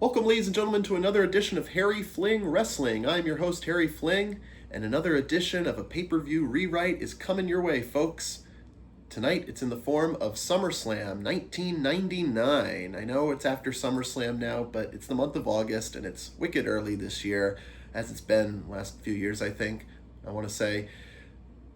Welcome, ladies and gentlemen, to another edition of Harry Fling Wrestling. I'm your host, Harry Fling, and another edition of a pay-per-view rewrite is coming your way, folks. Tonight, it's in the form of Summerslam 1999. I know it's after Summerslam now, but it's the month of August, and it's wicked early this year, as it's been the last few years, I think, I want to say.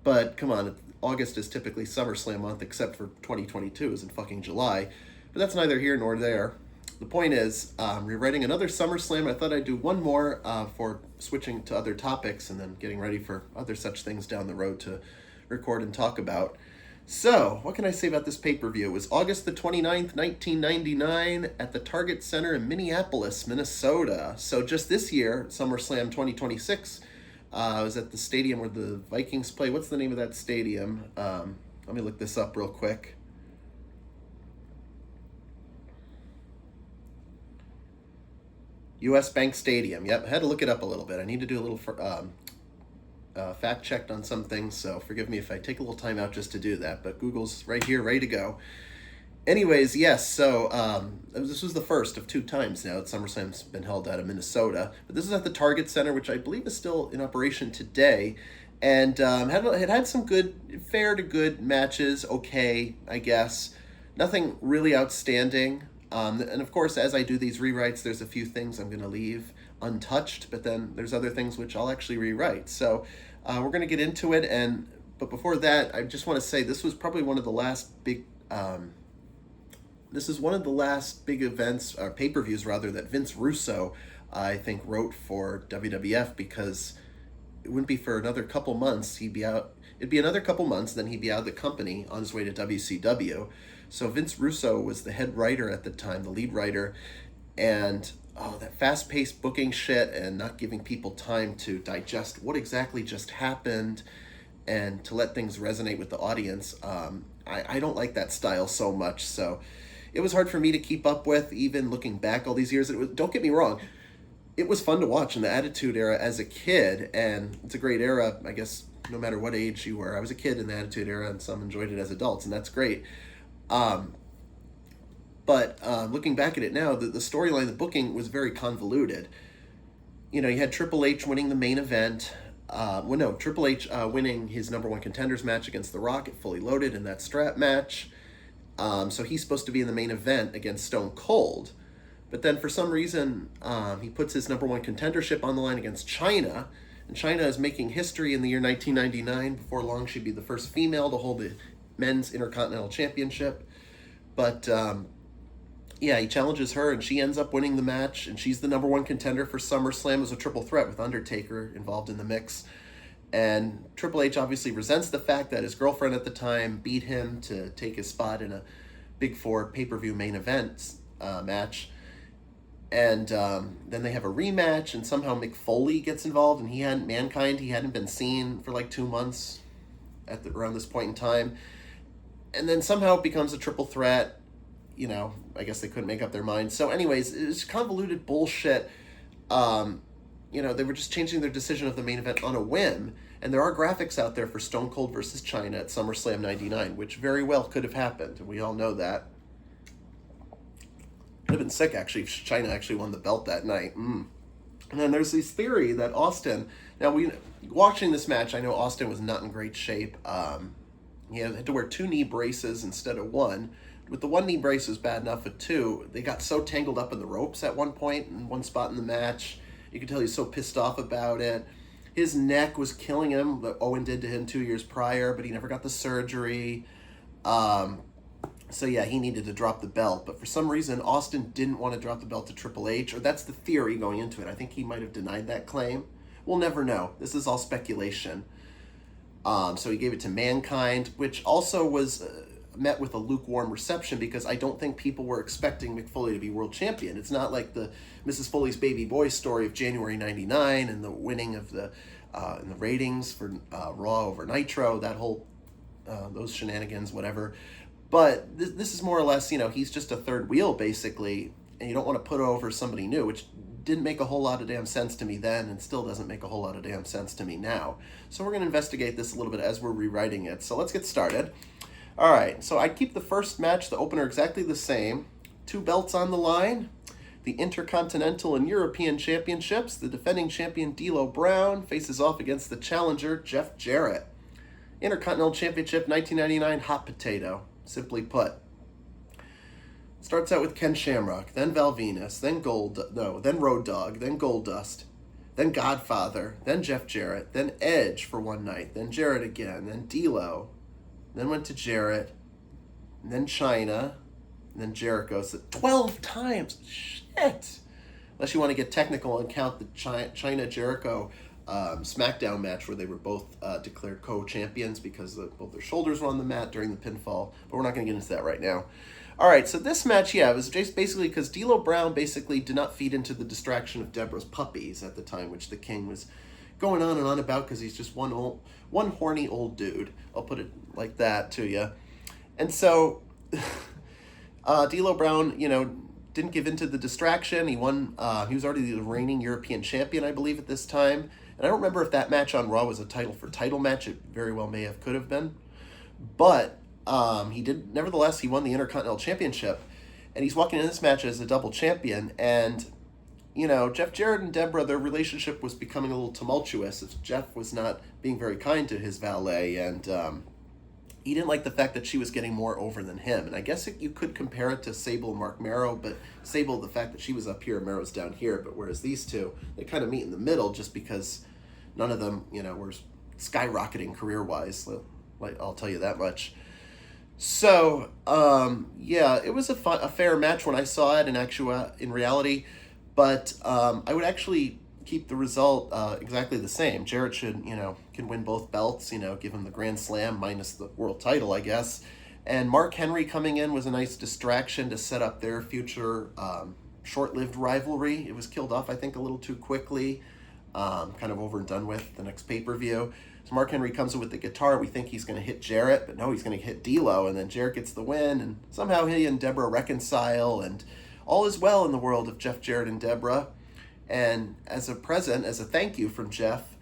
But, come on, August is typically Summerslam month, except for 2022 is in fucking July. But that's neither here nor there. The point is, rewriting another SummerSlam. I thought I'd do one more for switching to other topics and then getting ready for other such things down the road to record and talk about. So, what can I say about this pay-per-view? It was August the 29th, 1999 at the Target Center in Minneapolis, Minnesota. So just this year, SummerSlam 2026, I was at the stadium where the Vikings play. What's the name of that stadium? Let me look this up real quick. U.S. Bank Stadium. Yep, I had to look it up a little bit. I need to do a little fact checked on some things, so forgive me if I take a little time out just to do that, but Google's right here, ready to go. Anyways, yes, so this was the first of two times now that SummerSlam's been held out of Minnesota, but this is at the Target Center, which I believe is still in operation today, and it had some good, fair to good matches, okay, I guess. Nothing really outstanding. And of course, as I do these rewrites, there's a few things I'm going to leave untouched, but then there's other things which I'll actually rewrite. So we're going to get into it, but before that, I just want to say this was probably one of the last big events, or pay-per-views rather, that Vince Russo, I think, wrote for WWF, because it wouldn't be for another couple months. He'd be out. It'd be another couple months, then he'd be out of the company on his way to WCW. So Vince Russo was the head writer at the time, the lead writer, and that fast-paced booking shit and not giving people time to digest what exactly just happened and to let things resonate with the audience. I don't like that style so much, so it was hard for me to keep up with, even looking back all these years. Don't get me wrong, it was fun to watch in the Attitude Era as a kid, and it's a great era, I guess, no matter what age you were. I was a kid in the Attitude Era, and some enjoyed it as adults, and that's great. But looking back at it now, the storyline, the booking was very convoluted. You know, you had Triple H winning the main event. Triple H winning his number one contenders match against The Rock at Fully Loaded in that strap match. So he's supposed to be in the main event against Stone Cold. But then for some reason, he puts his number one contendership on the line against Chyna. And Chyna is making history in the year 1999. Before long, she'd be the first female to hold the Men's Intercontinental Championship. But he challenges her, and she ends up winning the match, and she's the number one contender for SummerSlam. It was a triple threat with Undertaker involved in the mix. And Triple H obviously resents the fact that his girlfriend at the time beat him to take his spot in a Big Four pay-per-view main event match. And then they have a rematch, and somehow Mick Foley gets involved, and Mankind hadn't been seen for like 2 months around this point in time. And then somehow it becomes a triple threat. You know, I guess they couldn't make up their minds. So anyways, it was convoluted bullshit. They were just changing their decision of the main event on a whim. And there are graphics out there for Stone Cold versus Chyna at SummerSlam 99, which very well could have happened. And we all know that. It would have been sick, actually, if Chyna actually won the belt that night. And then there's this theory that Austin... Now, watching this match, I know Austin was not in great shape. He had to wear 2 knee braces instead of 1. With the 1 knee brace was bad enough. With 2, they got so tangled up in the ropes at one point in one spot in the match. You could tell he's so pissed off about it. His neck was killing him, that Owen did to him 2 years prior, but he never got the surgery. He needed to drop the belt. But for some reason, Austin didn't want to drop the belt to Triple H, or that's the theory going into it. I think he might have denied that claim. We'll never know. This is all speculation. So he gave it to Mankind, which also was met with a lukewarm reception, because I don't think people were expecting Mick Foley to be world champion. It's not like the Mrs. Foley's baby boy story of January 99 and the winning of the ratings for Raw over Nitro, that whole, those shenanigans, whatever. But this is more or less, he's just a third wheel, basically, and you don't want to put over somebody new, which didn't make a whole lot of damn sense to me then, and still doesn't make a whole lot of damn sense to me now. So we're going to investigate this a little bit as we're rewriting it. So let's get started. All right, so I'd keep the first match, the opener, exactly the same. 2 belts on the line. the Intercontinental and European Championships. The defending champion D'Lo Brown faces off against the challenger Jeff Jarrett. Intercontinental Championship 1999 hot potato, simply put. Starts out with Ken Shamrock, then Val Venus, then Road Dogg, then Goldust, then Godfather, then Jeff Jarrett, then Edge for one night, then Jarrett again, then D'Lo, then went to Jarrett, and then Chyna, and then Jericho. So 12 times. Shit. Unless you want to get technical and count the Chyna Jericho SmackDown match where they were both declared co-champions because both their shoulders were on the mat during the pinfall. But we're not going to get into that right now. All right, so this match, it was just basically because D'Lo Brown basically did not feed into the distraction of Deborah's puppies at the time, which the King was going on and on about because he's just one horny old dude. I'll put it like that to you. And so D'Lo Brown, didn't give in to the distraction. He won. He was already the reigning European champion, I believe, at this time. And I don't remember if that match on Raw was a title match. It very well could have been. But nevertheless, he won the Intercontinental Championship. And he's walking in this match as a double champion. And, Jeff Jarrett and Deborah, their relationship was becoming a little tumultuous as Jeff was not being very kind to his valet. And he didn't like the fact that she was getting more over than him. And I guess you could compare it to Sable and Mark Merrow, but Sable, the fact that she was up here and Merrow's down here. But whereas these two, they kind of meet in the middle just because none of them, were skyrocketing career-wise. I'll tell you that much. So, it was a fair match when I saw it in reality. But I would actually keep the result exactly the same. Jarrett should, can win both belts, give him the Grand Slam minus the world title, I guess. And Mark Henry coming in was a nice distraction to set up their future short-lived rivalry. It was killed off, I think, a little too quickly, kind of over and done with the next pay-per-view. So Mark Henry comes in with the guitar. We think he's going to hit Jarrett, but no, he's going to hit D'Lo, and then Jarrett gets the win, and somehow he and Deborah reconcile, and all is well in the world of Jeff Jarrett and Deborah. And as a thank you from Jeff,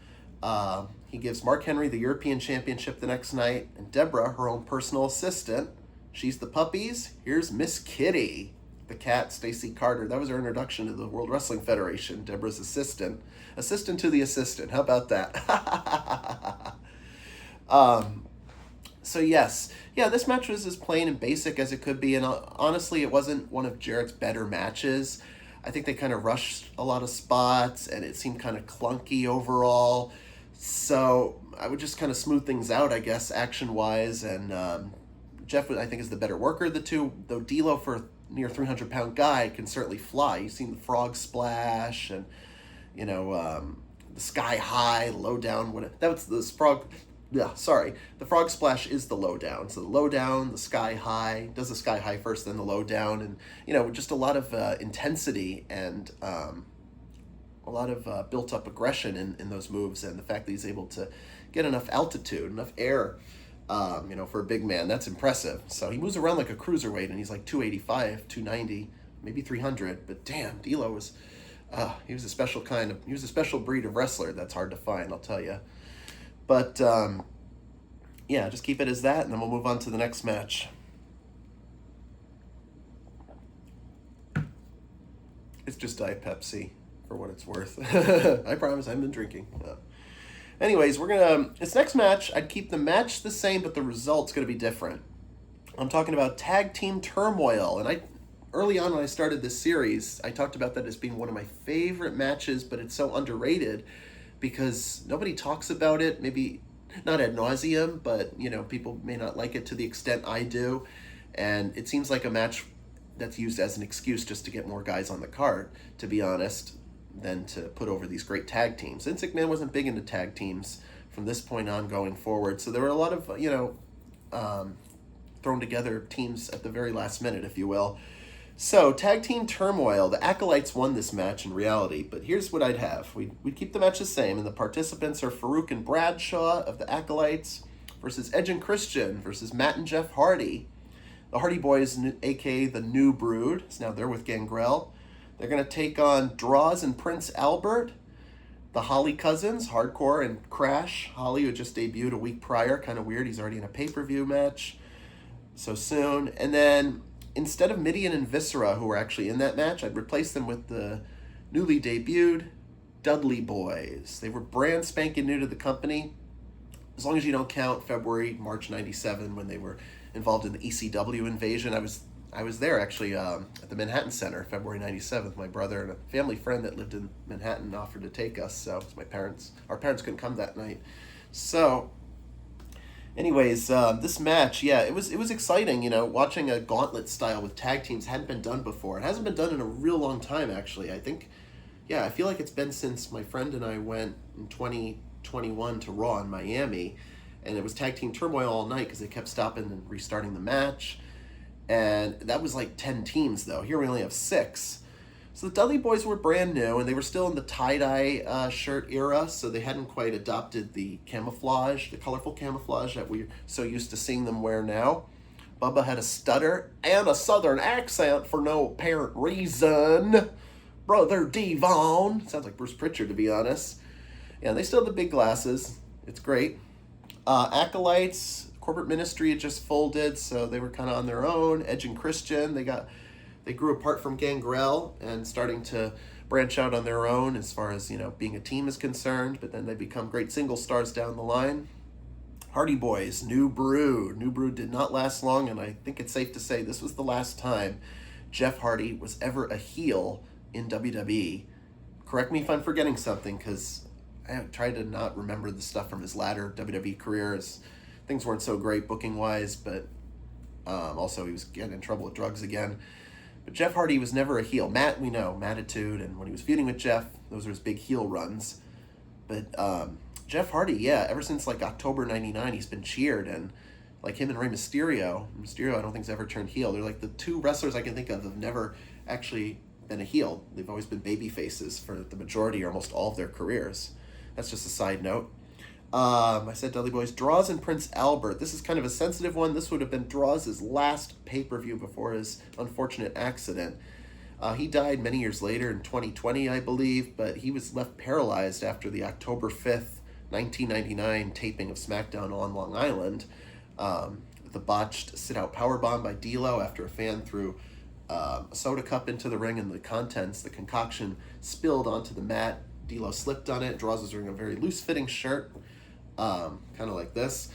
he gives Mark Henry the European Championship the next night, and Deborah, her own personal assistant. She's the puppies. Here's Miss Kitty, the cat, Stacy Carter. That was her introduction to the World Wrestling Federation, Deborah's assistant. Assistant to the assistant. How about that? So yes. Yeah, this match was as plain and basic as it could be, and honestly, it wasn't one of Jarrett's better matches. I think they kind of rushed a lot of spots, and it seemed kind of clunky overall. So I would just kind of smooth things out, I guess, action-wise. And Jeff, I think, is the better worker of the two, though D'Lo, for a near 300-pound guy, can certainly fly. You've seen the frog splash and, the sky high, low down. The frog splash is the low down. So the low down, the sky high, does the sky high first, then the low down, and just a lot of intensity and a lot of built up aggression in those moves, and the fact that he's able to get enough altitude, enough air, for a big man, that's impressive. So he moves around like a cruiserweight, and he's like 285, 290, maybe 300. But damn, D'Lo was, he was a special breed of wrestler that's hard to find, I'll tell you. But, just keep it as that, and then we'll move on to the next match. It's just Diet Pepsi, for what it's worth. I promise I haven't been drinking. Anyways, this next match, I'd keep the match the same, but the result's going to be different. I'm talking about Tag Team Turmoil, and early on when I started this series, I talked about that as being one of my favorite matches, but it's so underrated because nobody talks about it, maybe not ad nauseum, but, people may not like it to the extent I do. And it seems like a match that's used as an excuse just to get more guys on the card, to be honest, than to put over these great tag teams. Vince McMahon wasn't big into tag teams from this point on going forward. So there were a lot of, thrown together teams at the very last minute, if you will. So, Tag Team Turmoil. The Acolytes won this match in reality, but here's what I'd have. We'd keep the match the same, and the participants are Farouk and Bradshaw of the Acolytes versus Edge and Christian versus Matt and Jeff Hardy. The Hardy Boys, a.k.a. the New Brood, so now they're with Gangrel. They're going to take on Draws and Prince Albert. The Holly Cousins, Hardcore and Crash. Holly, who just debuted a week prior, kind of weird. He's already in a pay-per-view match so soon. And then instead of Midian and Viscera, who were actually in that match, I'd replace them with the newly debuted Dudley Boys. They were brand spanking new to the company, as long as you don't count March 97, when they were involved in the ECW invasion. I was there actually at the Manhattan Center, February 97. My brother and a family friend that lived in Manhattan offered to take us. So it's our parents couldn't come that night. So anyways, this match, yeah, it was exciting. You know, watching a gauntlet style with tag teams hadn't been done before. It hasn't been done in a real long time, actually. I think, yeah, I feel like it's been since my friend and I went in 2021 to Raw in Miami, and it was tag team turmoil all night because they kept stopping and restarting the match. And that was like 10 teams, though. Here we only have 6. So the Dudley Boys were brand new, and they were still in the tie-dye shirt era, so they hadn't quite adopted the camouflage, the colorful camouflage that we're so used to seeing them wear now. Bubba had a stutter and a southern accent for no apparent reason. Brother Devon. Sounds like Bruce Pritchard, to be honest. Yeah, they still have the big glasses. It's great. Acolytes, corporate ministry had just folded, so they were kind of on their own. Edge and Christian, they grew apart from Gangrel and starting to branch out on their own as far as, you know, being a team is concerned, but then they become great single stars down the line. Hardy Boys, New Brew. New Brew did not last long, and I think it's safe to say this was the last time Jeff Hardy was ever a heel in WWE. Correct me if I'm forgetting something, because I tried to not remember the stuff from his latter WWE career, as things weren't so great booking-wise, but also he was getting in trouble with drugs again. But Jeff Hardy was never a heel. Matt, we know, Mattitude, and when he was feuding with Jeff, those were his big heel runs. But Jeff Hardy, yeah, ever since like October 99, he's been cheered, and like him and Rey Mysterio I don't think's ever turned heel. They're like the 2 wrestlers I can think of that have never actually been a heel. They've always been baby faces for the majority or almost all of their careers. That's just a side note. I said Dudley Boys. Draws and Prince Albert. This is kind of a sensitive one. This would have been Draws' last pay-per-view before his unfortunate accident. He died many years later in 2020, I believe, but he was left paralyzed after the October 5th, 1999 taping of SmackDown on Long Island. The botched sit-out powerbomb by D'Lo after a fan threw a soda cup into the ring, and the concoction spilled onto the mat. D'Lo slipped on it. Draws was wearing a very loose-fitting shirt, kind of like this,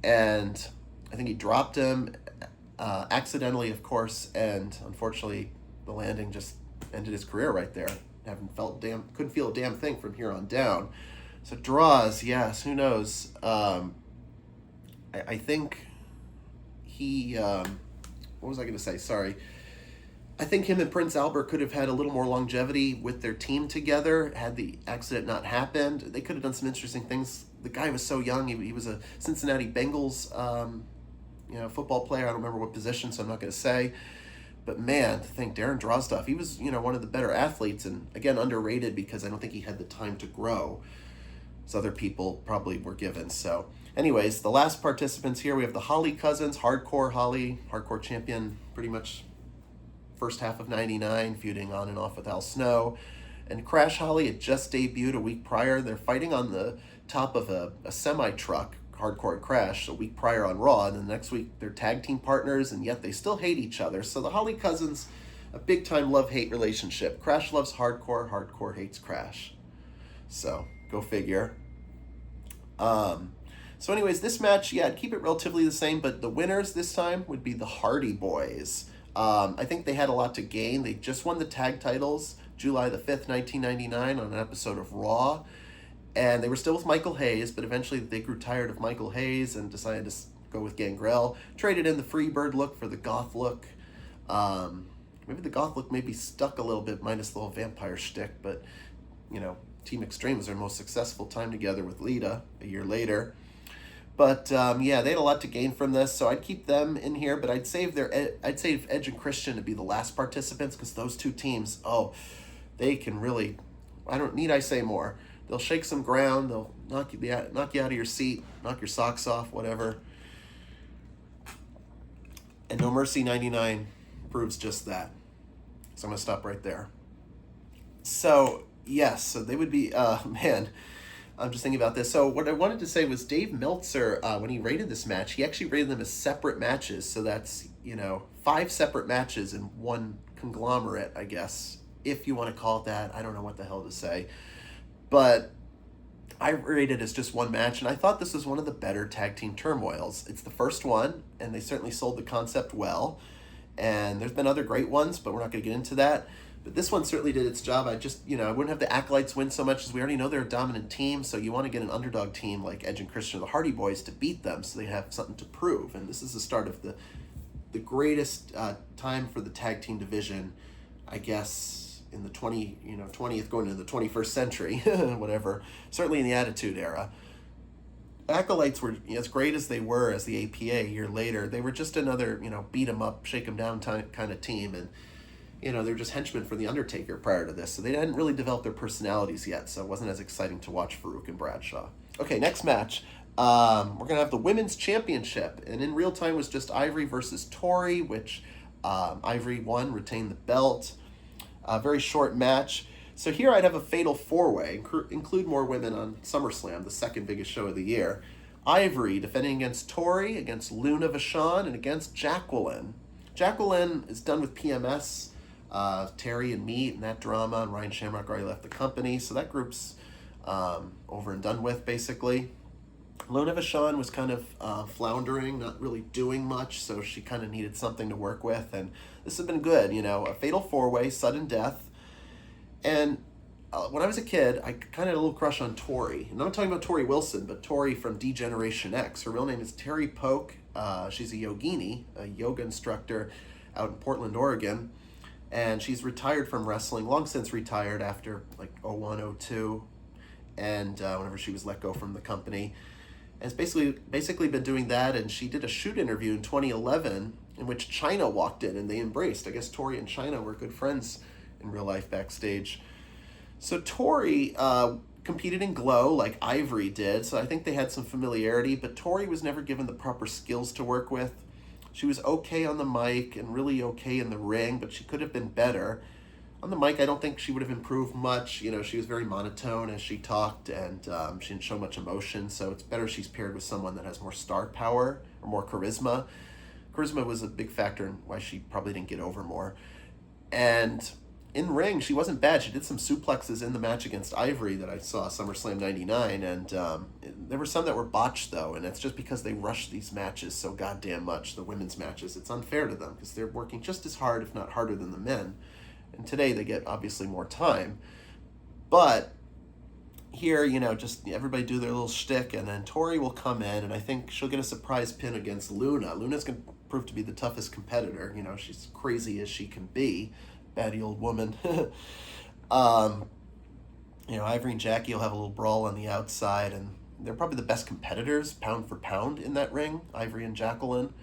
and I think he dropped him accidentally, of course, and unfortunately the landing just ended his career right there. Couldn't feel a damn thing from here on down. So Draws, yes, who knows? I think he, what was I going to say? Sorry. I think him and Prince Albert could have had a little more longevity with their team together had the accident not happened. They could have done some interesting things. The guy was so young. He was a Cincinnati Bengals football player. I don't remember what position, so I'm not going to say. But man, to think Darren Drozdov, he was, one of the better athletes, and again, underrated because I don't think he had the time to grow as other people probably were given. So anyways, the last participants here, we have the Holly Cousins, Hardcore Holly, Hardcore champion pretty much first half of 99, feuding on and off with Al Snow. And Crash Holly had just debuted a week prior. They're fighting on the top of a semi-truck, Hardcore and Crash, a week prior on Raw, and then the next week they're tag team partners, and yet they still hate each other. So the Holly Cousins, a big-time love-hate relationship. Crash loves Hardcore, Hardcore hates Crash. So, go figure. So anyways, this match, yeah, I'd keep it relatively the same, but the winners this time would be the Hardy Boys. I think they had a lot to gain. They just won the tag titles July the 5th, 1999 on an episode of Raw. And they were still with Michael Hayes, but eventually they grew tired of Michael Hayes and decided to go with Gangrel. Traded in the Freebird look for the goth look. Maybe the goth look maybe stuck a little bit, minus the little vampire shtick, but, Team Extreme was their most successful time together with Lita a year later. But, yeah, they had a lot to gain from this, so I'd keep them in here, but I'd save Edge and Christian to be the last participants, because those two teams, they can really, need I say more. They'll shake some ground. They'll knock you out of your seat, knock your socks off, whatever. And No Mercy 99 proves just that. So I'm going to stop right there. So, yes, so they would be, man, I'm just thinking about this. So what I wanted to say was Dave Meltzer, when he rated this match, he actually rated them as separate matches. So that's, 5 separate matches in one conglomerate, I guess, if you want to call it that. I don't know what the hell to say. But I rated it as just one match, and I thought this was one of the better tag team turmoils. It's the first one, and they certainly sold the concept well. And there's been other great ones, but we're not going to get into that. But this one certainly did its job. I wouldn't have the Acolytes win so much, as we already know they're a dominant team, so you want to get an underdog team like Edge and Christian or the Hardy Boys to beat them so they have something to prove. And this is the start of the greatest time for the tag team division, I guess, in the 20th going into the 21st century, whatever, certainly in the Attitude Era. Acolytes were as great as they were as the APA a year later. They were just another, beat 'em up, shake 'em down kind of team. And, they were just henchmen for The Undertaker prior to this. So they hadn't really developed their personalities yet. So it wasn't as exciting to watch Farouk and Bradshaw. Okay, next match. We're going to have the Women's Championship. And in real time was just Ivory versus Tori, which Ivory won, retained the belt. Very short match. So here I'd have a fatal 4-way, include more women on SummerSlam, the second biggest show of the year. Ivory defending against Tori, against Luna Vachon, and against Jacqueline. Jacqueline is done with PMS. Terry and Meat and that drama, and Ryan Shamrock already left the company, so that group's over and done with, basically. Luna Vachon was kind of floundering, not really doing much, so she kind of needed something to work with, and this has been good, a fatal 4-way, sudden death. And when I was a kid, I kind of had a little crush on Tori. And I'm not talking about Tori Wilson, but Tori from D-Generation X. Her real name is Terry Polk. She's a yogini, a yoga instructor out in Portland, Oregon. And she's retired from wrestling, long since retired after like 01, 02, and whenever she was let go from the company. And has basically been doing that, and she did a shoot interview in 2011 in which Chyna walked in and they embraced. I guess Tori and Chyna were good friends in real life backstage. So Tori competed in Glow like Ivory did, so I think they had some familiarity, but Tori was never given the proper skills to work with. She was okay on the mic and really okay in the ring, but she could have been better. On the mic, I don't think she would have improved much. She was very monotone as she talked, and she didn't show much emotion, so it's better she's paired with someone that has more star power or more charisma. Charisma was a big factor in why she probably didn't get over more. And in ring, she wasn't bad. She did some suplexes in the match against Ivory that I saw SummerSlam 99, and there were some that were botched, though, and it's just because they rush these matches so goddamn much, the women's matches. It's unfair to them because they're working just as hard, if not harder, than the men. And today they get, obviously, more time. But here, just everybody do their little shtick, and then Tori will come in, and I think she'll get a surprise pin against Luna. Luna's going to prove to be the toughest competitor. She's crazy as she can be. Batty old woman. Ivory and Jackie will have a little brawl on the outside, and they're probably the best competitors, pound for pound, in that ring, Ivory and Jacqueline.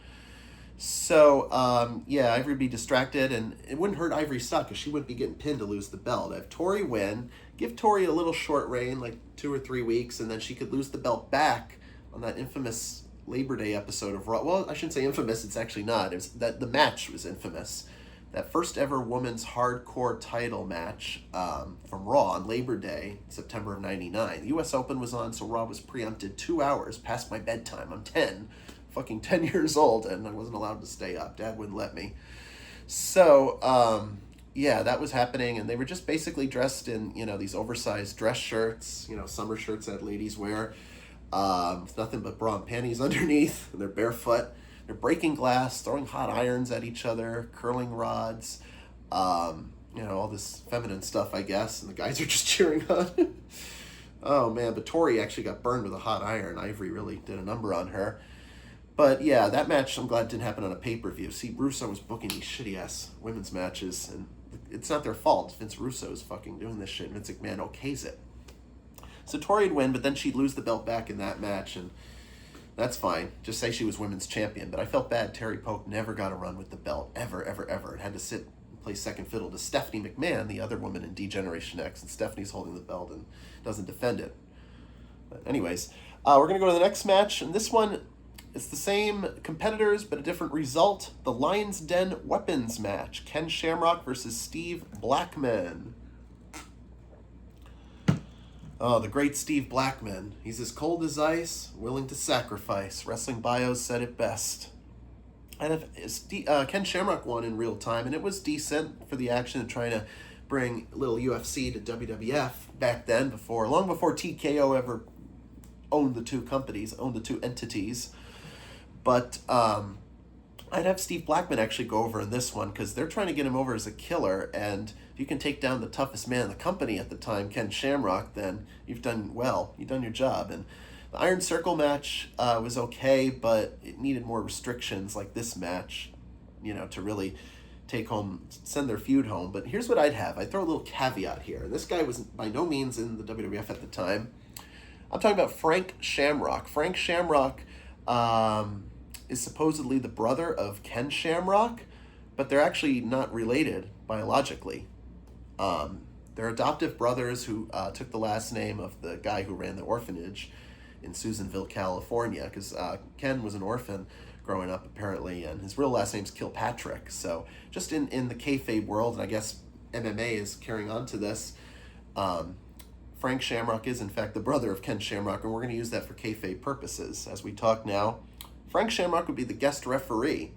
So, Ivory would be distracted, and it wouldn't hurt Ivory's stock because she wouldn't be getting pinned to lose the belt. Have Tori win, give Tori a little short reign, like 2 or 3 weeks, and then she could lose the belt back on that infamous Labor Day episode of Raw. Well, I shouldn't say infamous, it's actually not. It was that the match was infamous. That first ever women's hardcore title match from Raw on Labor Day, September of 99. The U.S. Open was on, so Raw was preempted 2 hours past my bedtime. I'm 10 years old, and I wasn't allowed to stay up. Dad wouldn't let me. So, that was happening, and they were just basically dressed in, these oversized dress shirts, summer shirts that ladies wear, with nothing but bra and panties underneath, and they're barefoot. They're breaking glass, throwing hot irons at each other, curling rods, all this feminine stuff, I guess, and the guys are just cheering on. Oh, man, but Tori actually got burned with a hot iron. Ivory really did a number on her. But, yeah, that match, I'm glad didn't happen on a pay-per-view. See, Russo was booking these shitty-ass women's matches, and it's not their fault. Vince Russo is fucking doing this shit, and Vince McMahon okays it. So Tori'd win, but then she'd lose the belt back in that match, and that's fine. Just say she was women's champion. But I felt bad. Terry Polk never got a run with the belt, ever, ever, ever. And had to sit and play second fiddle to Stephanie McMahon, the other woman in D-Generation X. And Stephanie's holding the belt and doesn't defend it. But anyways, we're going to go to the next match. And this one, it's the same competitors, but a different result. The Lion's Den Weapons match. Ken Shamrock versus Steve Blackman. Oh, the great Steve Blackman. He's as cold as ice, willing to sacrifice. Wrestling Bios said it best. I'd have Ken Shamrock won in real time, and it was decent for the action and trying to bring a little UFC to WWF back then, long before TKO ever owned the two companies, owned the two entities. But I'd have Steve Blackman actually go over in this one because they're trying to get him over as a killer, and if you can take down the toughest man in the company at the time, Ken Shamrock, then you've done well. You've done your job. And the Iron Circle match was okay, but it needed more restrictions like this match, to really send their feud home. But here's what I'd have. I'd throw a little caveat here. And this guy was by no means in the WWF at the time. I'm talking about Frank Shamrock. Frank Shamrock is supposedly the brother of Ken Shamrock, but they're actually not related biologically. They're adoptive brothers who took the last name of the guy who ran the orphanage in Susanville, California, because Ken was an orphan growing up, apparently, and his real last name's Kilpatrick. So just in the kayfabe world, and I guess MMA is carrying on to this, Frank Shamrock is, in fact, the brother of Ken Shamrock, and we're going to use that for kayfabe purposes. As we talk now, Frank Shamrock would be the guest referee,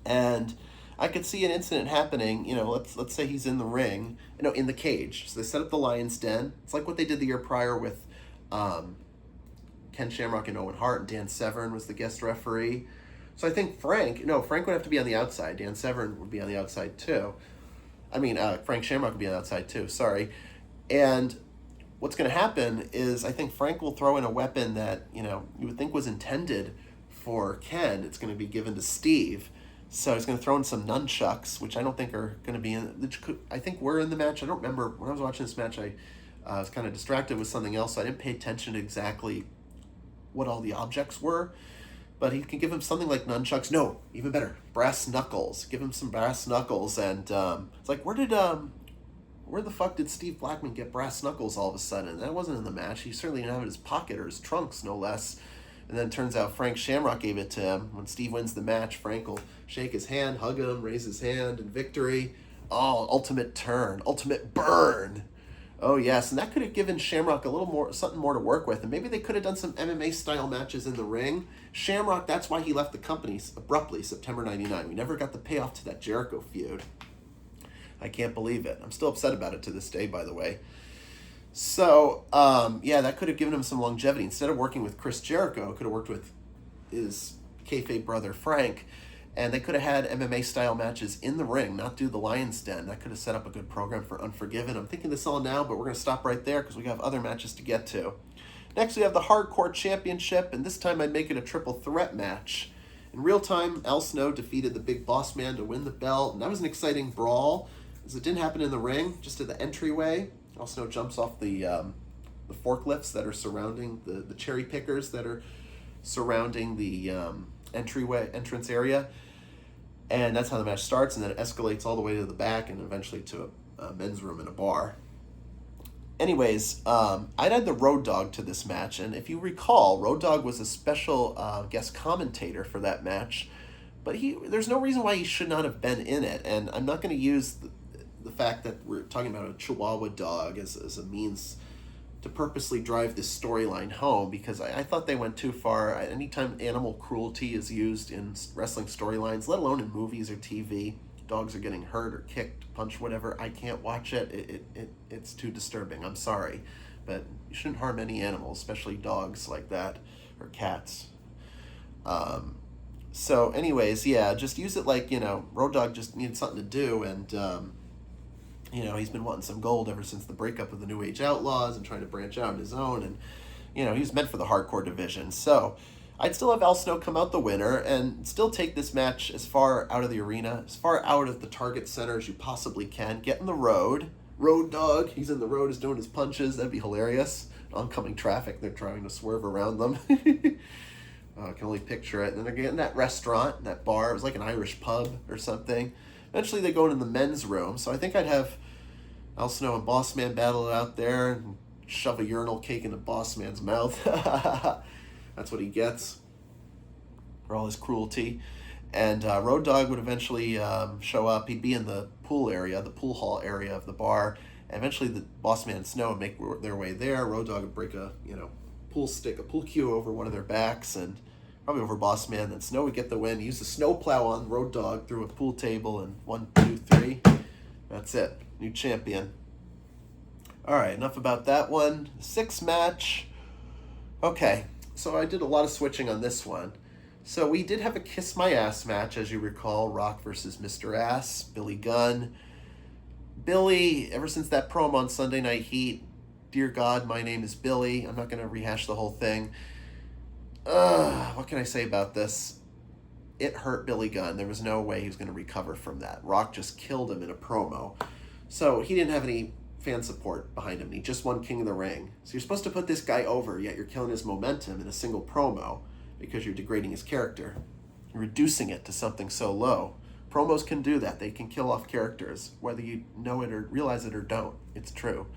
and I could see an incident happening, let's say he's in the ring, in the cage. So they set up the Lion's Den. It's like what they did the year prior with Ken Shamrock and Owen Hart, and Dan Severn was the guest referee. So I think Frank would have to be on the outside. Dan Severn would be on the outside too. Frank Shamrock would be on the outside too, sorry. And what's going to happen is I think Frank will throw in a weapon that, you would think was intended for Ken. It's going to be given to Steve. So he's going to throw in some nunchucks, which I don't think are going to be in. I think we're in the match. I don't remember. When I was watching this match, I was kind of distracted with something else, so I didn't pay attention to exactly what all the objects were. But he can give him something like nunchucks. No, even better, brass knuckles. Give him some brass knuckles, and it's like, where the fuck did Steve Blackman get brass knuckles all of a sudden? That wasn't in the match. He certainly didn't have it in his pocket or his trunks, no less. And then it turns out Frank Shamrock gave it to him. When Steve wins the match, Frank will shake his hand, hug him, raise his hand in victory. Oh, ultimate turn, ultimate burn. Oh, yes. And that could have given Shamrock something more to work with. And maybe they could have done some MMA-style matches in the ring. Shamrock, that's why he left the company abruptly, September 99. We never got the payoff to that Jericho feud. I can't believe it. I'm still upset about it to this day, by the way. So, that could have given him some longevity. Instead of working with Chris Jericho, could have worked with his kayfabe brother Frank, and they could have had MMA-style matches in the ring, not do the Lion's Den. That could have set up a good program for Unforgiven. I'm thinking this all now, but we're going to stop right there because we have other matches to get to. Next, we have the Hardcore Championship, and this time I'd make it a triple threat match. In real time, Al Snow defeated the Big Boss Man to win the belt, and that was an exciting brawl, as it didn't happen in the ring, just at the entryway. Al Snow jumps off the forklifts that are surrounding the cherry pickers that are surrounding the entrance area, and that's how the match starts, and then it escalates all the way to the back and eventually to a men's room in a bar. Anyways, I'd add the Road Dogg to this match, and if you recall, Road Dogg was a special guest commentator for that match, but there's no reason why he should not have been in it, and I'm not going to use the fact that we're talking about a Chihuahua dog as a means to purposely drive this storyline home, because I thought they went too far. Anytime animal cruelty is used in wrestling storylines, let alone in movies or TV, dogs are getting hurt or kicked, punched, whatever, I can't watch it. It's too disturbing. I'm sorry. But you shouldn't harm any animals, especially dogs like that, or cats. So anyways, just use it like, Road Dogg just needed something to do, and he's been wanting some gold ever since the breakup of the New Age Outlaws and trying to branch out on his own. And, he's meant for the hardcore division. So I'd still have Al Snow come out the winner and still take this match as far out of the arena, as far out of the target center as you possibly can. Get in the road. Road Dogg, he's in the road, is doing his punches. That'd be hilarious. Oncoming traffic, they're trying to swerve around them. I can only picture it. And then they're getting that restaurant, that bar. It was like an Irish pub or something. Eventually they go into the men's room. So I think I'd have Al Snow and Boss Man battle it out there and shove a urinal cake into Boss Man's mouth. That's what he gets for all his cruelty. And Road Dogg would eventually show up. He'd be in the pool area, the pool hall area of the bar. And eventually the Boss Man and Snow would make their way there. Road Dogg would break a pool cue over one of their backs and probably over Boss Man. Then Snow would get the win. He used a snowplow on Road Dogg through a pool table, and 1, 2, 3. That's it. New champion. All right, enough about that one. 6th match. Okay, so I did a lot of switching on this one. So we did have a Kiss My Ass match, as you recall, Rock versus Mr. Ass, Billy Gunn. Billy, ever since that promo on Sunday Night Heat, dear God, my name is Billy. I'm not going to rehash the whole thing. What can I say about this? It hurt Billy Gunn. There was no way he was going to recover from that. Rock just killed him in a promo. So he didn't have any fan support behind him. He just won King of the Ring. So you're supposed to put this guy over, yet you're killing his momentum in a single promo because you're degrading his character. You're reducing it to something so low. Promos can do that. They can kill off characters, whether you know it or realize it or don't. It's true.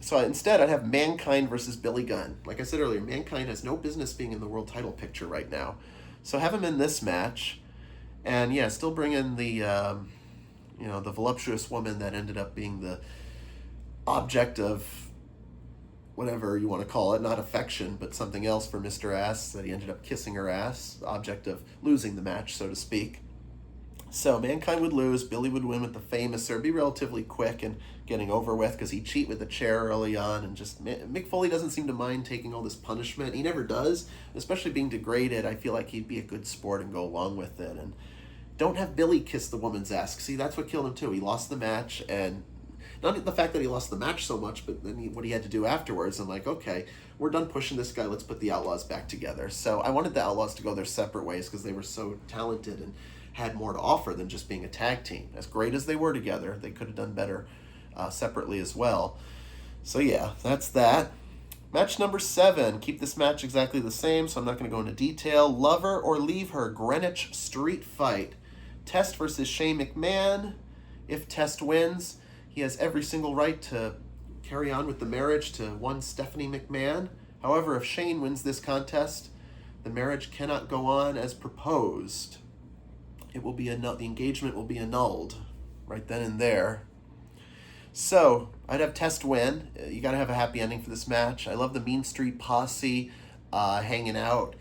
So instead, I'd have Mankind versus Billy Gunn. Like I said earlier, Mankind has no business being in the world title picture right now. So have him in this match. And yeah, still bring in the the voluptuous woman that ended up being the object of whatever you want to call it, not affection, but something else for Mr. Ass, that he ended up kissing her ass, the object of losing the match, so to speak. So Mankind would lose, Billy would win with the famous, or be relatively quick and getting over with, because he'd cheat with the chair early on, and just, Mick Foley doesn't seem to mind taking all this punishment. He never does, especially being degraded. I feel like he'd be a good sport and go along with it, and don't have Billy kiss the woman's ass. See, that's what killed him too. He lost the match, and not the fact that he lost the match so much, but then what he had to do afterwards. I'm like, okay, we're done pushing this guy. Let's put the Outlaws back together. So I wanted the Outlaws to go their separate ways because they were so talented and had more to offer than just being a tag team. As great as they were together, they could have done better separately as well. So yeah, that's that. Match number 7. Keep this match exactly the same, so I'm not going to go into detail. Love Her or Leave Her Greenwich Street Fight. Test versus Shane McMahon. If Test wins, he has every single right to carry on with the marriage to one Stephanie McMahon. However, if Shane wins this contest, the marriage cannot go on as proposed. It will be the engagement will be annulled right then and there. So I'd have Test win. You got to have a happy ending for this match. I love the Mean Street Posse hanging out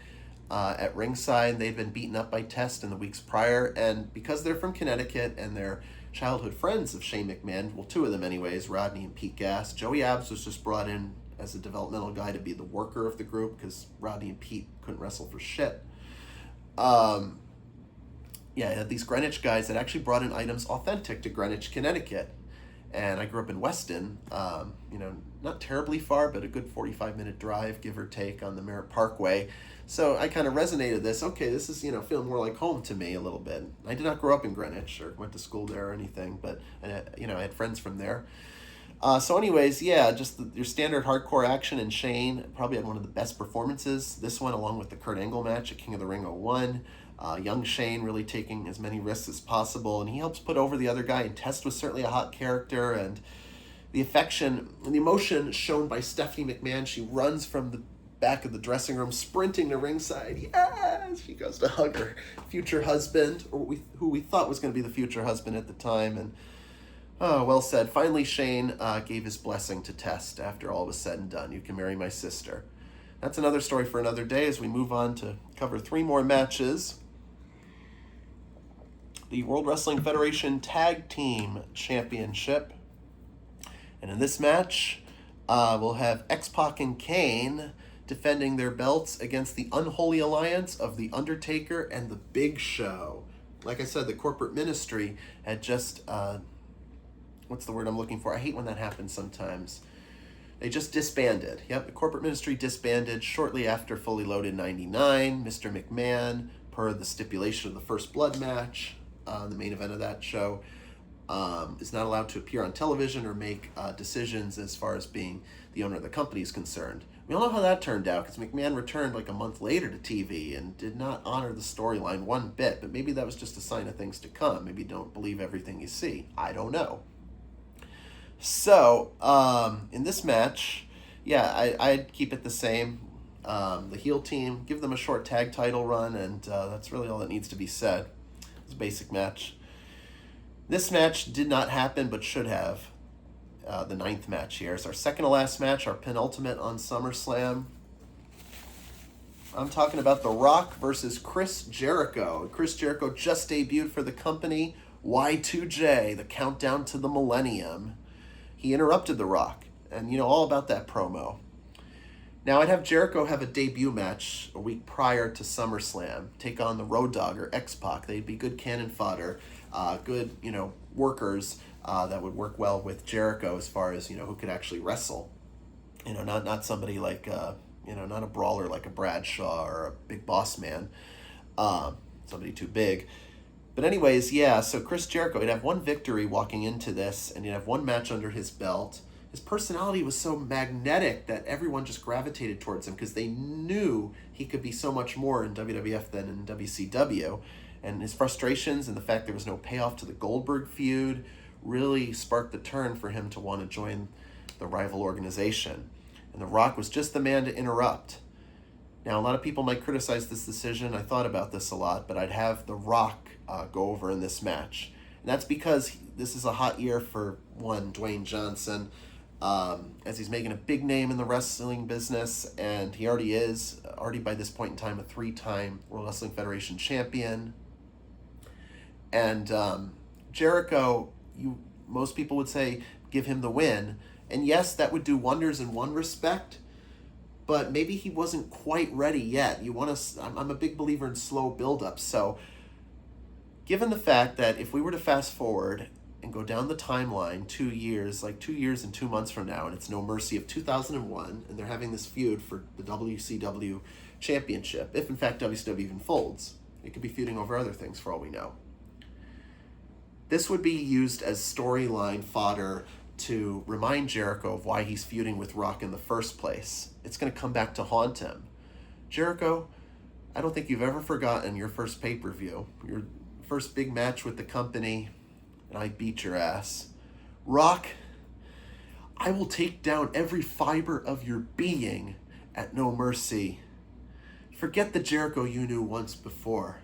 at ringside. They'd been beaten up by Test in the weeks prior, and because they're from Connecticut and they're childhood friends of Shane McMahon, well, 2 of them anyways, Rodney and Pete Gas. Joey Abs was just brought in as a developmental guy to be the worker of the group because Rodney and Pete couldn't wrestle for shit. Yeah, I had these Greenwich guys that actually brought in items authentic to Greenwich, Connecticut. And I grew up in Weston, not terribly far, but a good 45-minute drive, give or take, on the Merritt Parkway. So I kind of resonated this. Okay, this is, feeling more like home to me a little bit. I did not grow up in Greenwich or went to school there or anything, but, I had friends from there. So anyways, yeah, just your standard hardcore action, and Shane probably had one of the best performances. This one, along with the Kurt Angle match at King of the Ring 01. Young Shane really taking as many risks as possible, and he helps put over the other guy. And Test was certainly a hot character, and the affection and the emotion shown by Stephanie McMahon. She runs from the back of the dressing room, sprinting to ringside. Yes! She goes to hug her future husband, or who we thought was going to be the future husband at the time. And oh, well said. Finally, Shane gave his blessing to Test after all was said and done. You can marry my sister. That's another story for another day as we move on to cover 3 more matches. The World Wrestling Federation Tag Team Championship. And in this match, we'll have X-Pac and Kane defending their belts against the unholy alliance of The Undertaker and The Big Show. Like I said, the corporate ministry had just, what's the word I'm looking for? I hate when that happens sometimes. They just disbanded. Yep, the corporate ministry disbanded shortly after Fully Loaded 99. Mr. McMahon, per the stipulation of the First Blood match, the main event of that show, is not allowed to appear on television or make decisions as far as being the owner of the company is concerned. We all know how that turned out, because McMahon returned like a month later to TV and did not honor the storyline one bit, but maybe that was just a sign of things to come. Maybe don't believe everything you see. I don't know. So, in this match, yeah, I'd keep it the same. The heel team, give them a short tag title run, and that's really all that needs to be said. It's a basic match. This match did not happen, but should have. The 9th match here is our second to last match, our penultimate on SummerSlam. I'm talking about The Rock versus Chris Jericho. Chris Jericho just debuted for the company. Y2J, the countdown to the millennium. He interrupted The Rock, and all about that promo. Now, I'd have Jericho have a debut match a week prior to SummerSlam, take on the Road Dogg or X-Pac. They'd be good cannon fodder, good, workers that would work well with Jericho as far as, who could actually wrestle. Not somebody like, not a brawler like a Bradshaw or a Big Boss Man, somebody too big. But anyways, yeah, so Chris Jericho, he'd have one victory walking into this, and he'd have one match under his belt. His personality was so magnetic that everyone just gravitated towards him because they knew he could be so much more in WWF than in WCW. And his frustrations and the fact there was no payoff to the Goldberg feud really sparked the turn for him to want to join the rival organization. And The Rock was just the man to interrupt. Now, a lot of people might criticize this decision. I thought about this a lot, but I'd have The Rock go over in this match. And that's because this is a hot year for, one, Dwayne Johnson, as he's making a big name in the wrestling business, and he already by this point in time, a 3-time World Wrestling Federation champion. And Jericho, most people would say, give him the win. And yes, that would do wonders in one respect, but maybe he wasn't quite ready yet. I'm a big believer in slow build-up. So given the fact that if we were to fast forward and go down the timeline 2 years, like 2 years and 2 months from now, and it's No Mercy of 2001, and they're having this feud for the WCW championship, if in fact WCW even folds. It could be feuding over other things for all we know. This would be used as storyline fodder to remind Jericho of why he's feuding with Rock in the first place. It's going to come back to haunt him. Jericho, I don't think you've ever forgotten your first pay-per-view, your first big match with the company, and I beat your ass. Rock, I will take down every fiber of your being at No Mercy. Forget the Jericho you knew once before.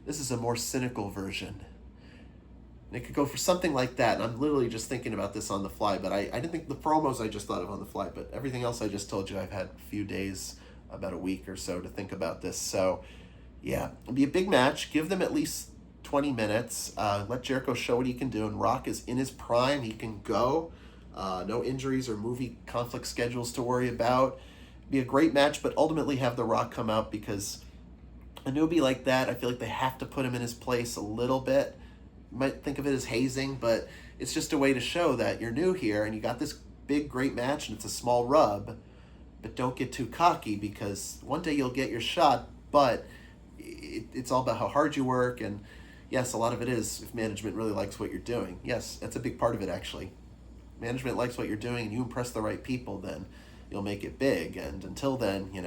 This is a more cynical version. And it could go for something like that. And I'm literally just thinking about this on the fly, but I didn't think the promos I just thought of on the fly, but everything else I just told you, I've had a few days, about a week or so to think about this. So yeah, it'll be a big match. Give them at least 20 minutes. Let Jericho show what he can do. And Rock is in his prime. He can go. No injuries or movie conflict schedules to worry about. Be a great match, but ultimately have The Rock come out because a newbie like that, I feel like they have to put him in his place a little bit. You might think of it as hazing, but it's just a way to show that you're new here and you got this big, great match and it's a small rub, but don't get too cocky because one day you'll get your shot, but it's all about how hard you work. And yes, a lot of it is if management really likes what you're doing. Yes, that's a big part of it, actually. Management likes what you're doing and you impress the right people, then you'll make it big. And until then, you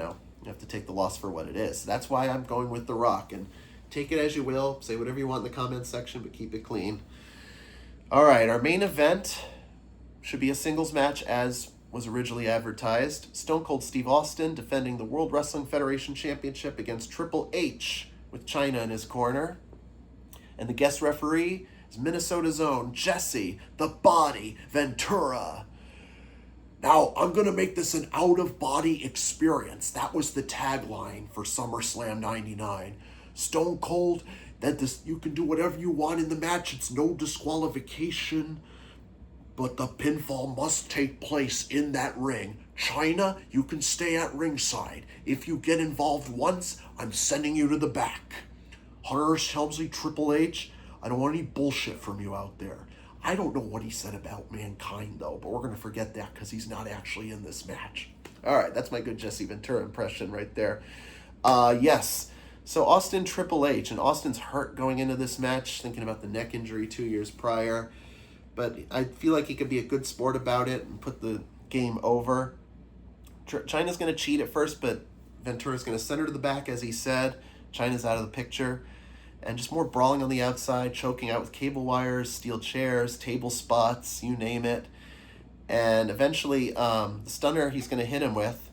have to take the loss for what it is. That's why I'm going with The Rock. And take it as you will. Say whatever you want in the comments section, but keep it clean. All right, our main event should be a singles match as was originally advertised. Stone Cold Steve Austin defending the World Wrestling Federation Championship against Triple H with Chyna in his corner. And the guest referee is Minnesota's own Jesse the Body Ventura. Now, I'm going to make this an out-of-body experience. That was the tagline for SummerSlam 99. Stone Cold, you can do whatever you want in the match. It's no disqualification, but the pinfall must take place in that ring. Chyna, you can stay at ringside. If you get involved once, I'm sending you to the back. Hunter Helmsley, Triple H, I don't want any bullshit from you out there. I don't know what he said about Mankind, though, but we're going to forget that because he's not actually in this match. All right, that's my good Jesse Ventura impression right there. Yes. So Austin, Triple H, and Austin's hurt going into this match, thinking about the neck injury 2 years prior. But I feel like he could be a good sport about it and put the game over. Chyna's going to cheat at first, but Ventura's going to send her to the back, as he said. Chyna's out of the picture. And just more brawling on the outside, choking out with cable wires, steel chairs, table spots, you name it. And eventually, the stunner he's going to hit him with,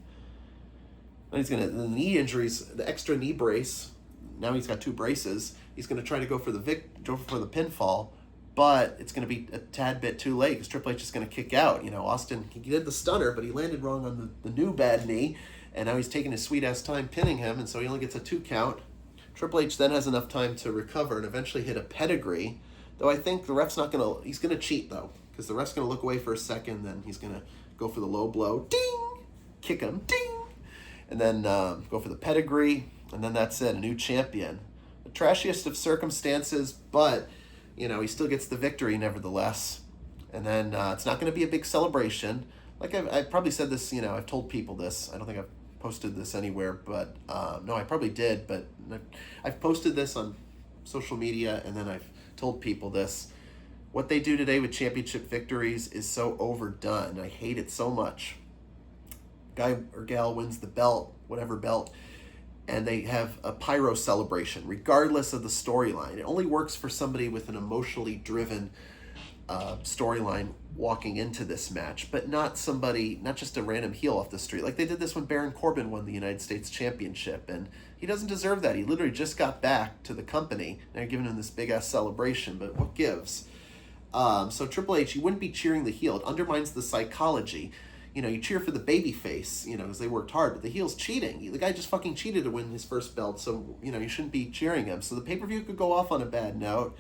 the knee injuries, the extra knee brace. Now he's got 2 braces. He's going to try to go for the pinfall, but it's going to be a tad bit too late because Triple H is going to kick out. Austin, he did the stunner, but he landed wrong on the new bad knee, And now he's taking his sweet-ass time pinning him, and so he only gets a 2 count. Triple H then has enough time to recover and eventually hit a pedigree, though I think the ref's not going to... He's going to cheat, though, because the ref's going to look away for a second, then he's going to go for the low blow. Ding! Kick him. Ding! And then go for the pedigree, and then that's it, a new champion. The trashiest of circumstances, but, you know, he still gets the victory nevertheless. And then it's not going to be a big celebration. Like I've probably said this, you know, I've told people this. I don't think I've posted this anywhere, but no, I probably did, but I've posted this on social media, and then I've told people this. What they do today with championship victories is so overdone. I hate it so much. Guy or gal wins the belt, whatever belt, and they have a pyro celebration, regardless of the storyline. It only works for somebody with an emotionally driven storyline walking into this match, but not just a random heel off the street. Like they did this when Baron Corbin won the United States Championship, and he doesn't deserve that. He literally just got back to the company, and they're giving him this big-ass celebration, but what gives? So Triple H, you wouldn't be cheering the heel. It undermines the psychology. You know, you cheer for the baby face, you know, because they worked hard, but the heel's cheating. The guy just fucking cheated to win his first belt, so, you know, you shouldn't be cheering him. So the pay-per-view could go off on a bad note.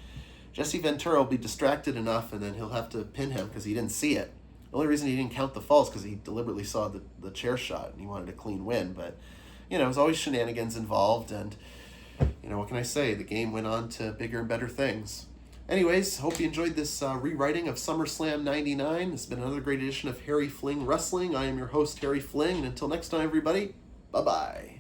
Jesse Ventura will be distracted enough, and then he'll have to pin him because he didn't see it. The only reason he didn't count the falls because he deliberately saw the chair shot, and he wanted a clean win. But, you know, there's always shenanigans involved, and, you know, what can I say? The game went on to bigger and better things. Anyways, hope you enjoyed this rewriting of SummerSlam 99. This has been another great edition of Harry Fling Wrestling. I am your host, Harry Fling, and until next time, everybody, bye-bye.